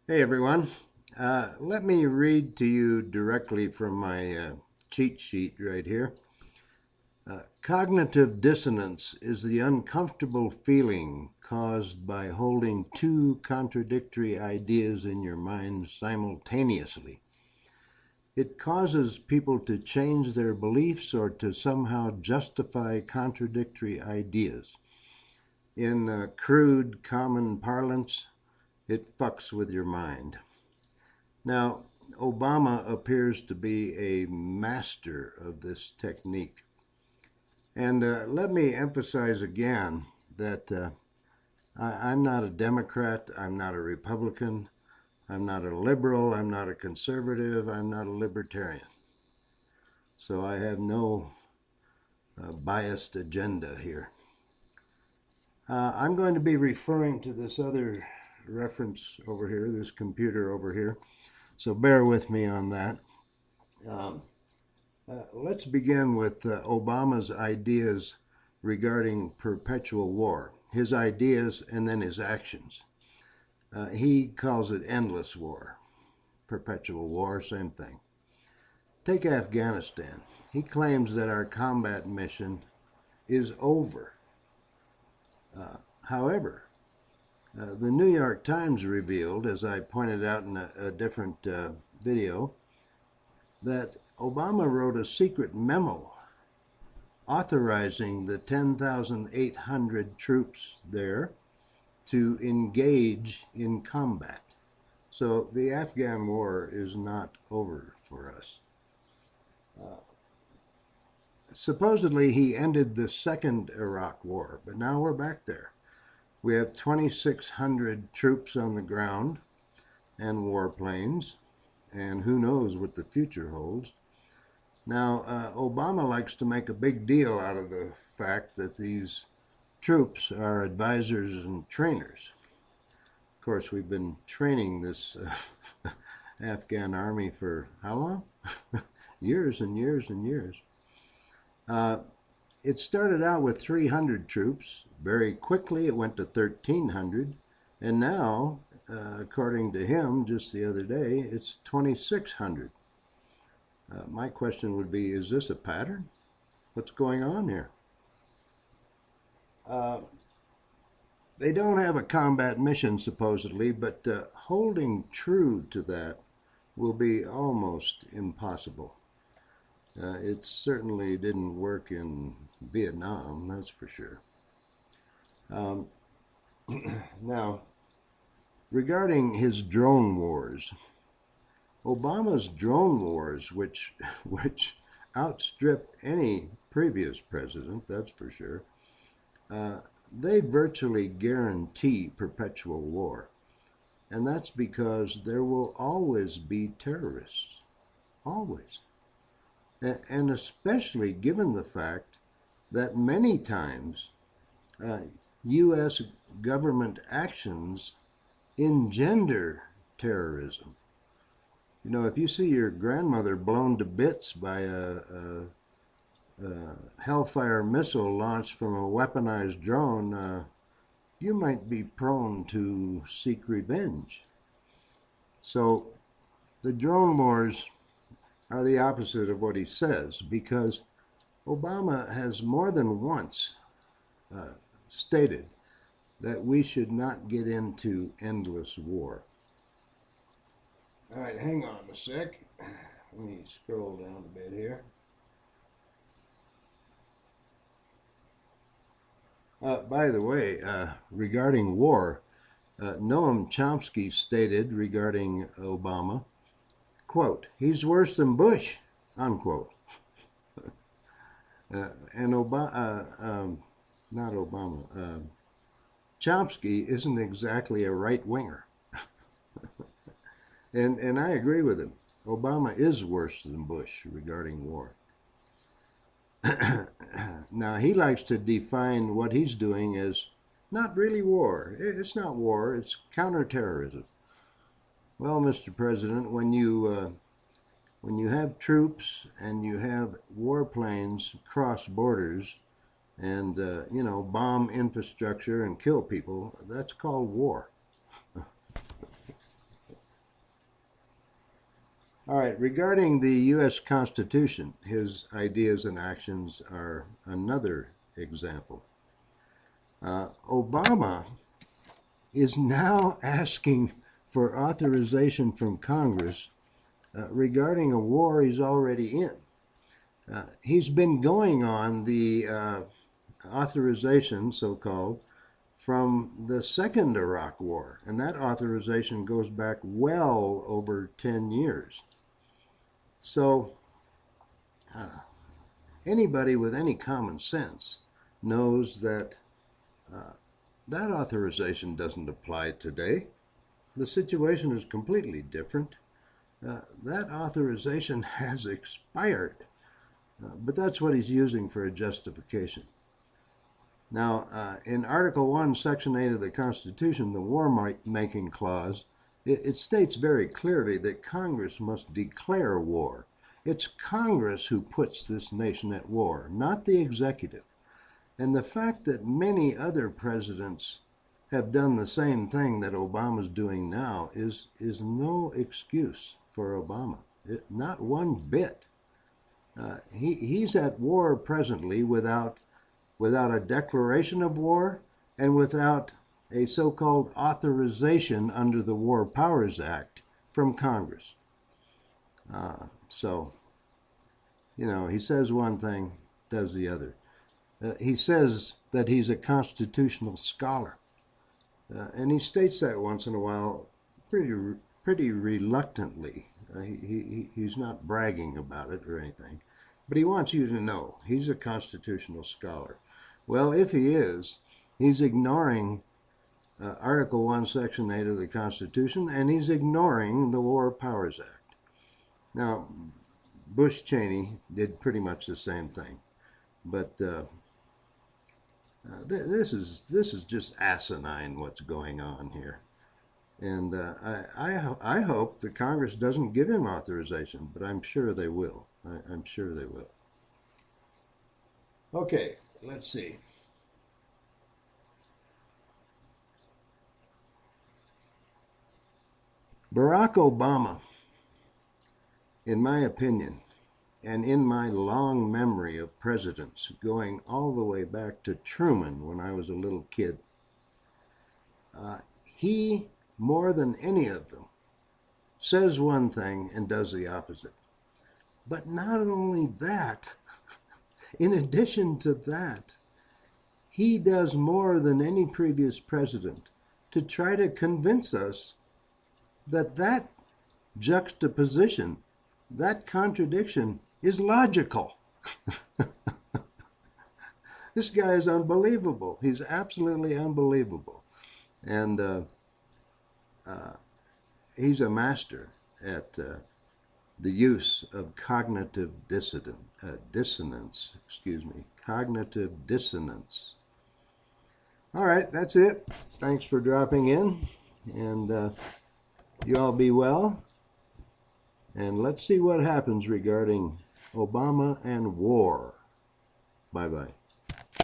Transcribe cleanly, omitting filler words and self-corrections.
Hey everyone. Let me read to you directly from my cheat sheet right here. Cognitive dissonance is the uncomfortable feeling caused by holding two contradictory ideas in your mind simultaneously. It causes people to change their beliefs or to somehow justify contradictory ideas. In crude common parlance, it fucks with your mind. Now, Obama appears to be a master of this technique. And let me emphasize again that I'm not a Democrat, I'm not a Republican, I'm not a liberal, I'm not a conservative, I'm not a libertarian. So I have no biased agenda here. I'm going to be referring to this other reference over here, this computer over here. So bear with me on that. Um, let's begin with Obama's ideas regarding perpetual war. His ideas and then his actions. He calls it endless war. Perpetual war, same thing. Take Afghanistan. He claims that our combat mission is over. However, the New York Times revealed, as I pointed out in a different video, that Obama wrote a secret memo authorizing the 10,800 troops there to engage in combat. So the Afghan War is not over for us. Supposedly he ended the second Iraq War, but now we're back there. We have 2,600 troops on the ground and warplanes, and who knows what the future holds. Now, Obama likes to make a big deal out of the fact that these troops are advisors and trainers. Of course, we've been training this Afghan army for how long? Years and years and years. It started out with 300 troops. Very quickly, it went to 1,300. And now, according to him, just the other day, it's 2,600. My question would be, is this a pattern? What's going on here? Uh, they don't have a combat mission, supposedly, but holding true to that will be almost impossible. It certainly didn't work in Vietnam, that's for sure. Um, now, regarding his drone wars, Obama's drone wars, which outstrip any previous president, that's for sure, uh, they virtually guarantee perpetual war. And that's because there will always be terrorists. Always. And especially given the fact that many times U.S. government actions engender terrorism. You know, if you see your grandmother blown to bits by a Hellfire missile launched from a weaponized drone, you might be prone to seek revenge. So the drone wars are the opposite of what he says, because Obama has more than once stated that we should not get into endless war. All right, hang on a sec. Let me scroll down a bit here. By the way, regarding war, Noam Chomsky stated regarding Obama, quote, he's worse than Bush, unquote. And not Obama, Chomsky isn't exactly a right winger. And I agree with him. Obama is worse than Bush regarding war. Now, he likes to define what he's doing as not really war. It's not war, it's counterterrorism. Well, Mr. President, when you have troops and you have warplanes cross borders and bomb infrastructure and kill people, that's called war. All right, regarding the U.S. Constitution, his ideas and actions are another example. Obama is now asking for authorization from Congress regarding a war he's already in. He's been going on the authorization, so-called, from the second Iraq War, and that authorization goes back well over 10 years. So anybody with any common sense knows that that authorization doesn't apply today. The situation is completely different. That authorization has expired, but that's what he's using for a justification. Now, in Article 1, Section 8 of the Constitution, the war-making clause, it states very clearly that Congress must declare war. It's Congress who puts this nation at war, not the executive. And the fact that many other presidents have done the same thing that Obama's doing now is no excuse for Obama. Not one bit. He's at war presently without a declaration of war and without a so-called authorization under the War Powers Act from Congress. So, you know, he says one thing, does the other. He says that he's a constitutional scholar. And he states that once in a while pretty reluctantly. He's not bragging about it or anything. But he wants you to know he's a constitutional scholar. Well, if he is, he's ignoring Article 1, Section 8 of the Constitution, and he's ignoring the War Powers Act. Now, Bush Cheney did pretty much the same thing. But this is just asinine what's going on here. And I hope the Congress doesn't give him authorization, but I'm sure they will. I'm sure they will. Okay, let's see. Barack Obama, in my opinion, and in my long memory of presidents, going all the way back to Truman when I was a little kid, he, more than any of them, says one thing and does the opposite. But not only that, in addition to that, he does more than any previous president to try to convince us that that juxtaposition, that contradiction, is logical. This guy is unbelievable. He's absolutely unbelievable. And he's a master at the use of cognitive dissonance. Cognitive dissonance. All right, that's it. Thanks for dropping in. And you all be well. And let's see what happens regarding Obama and war. Bye-bye.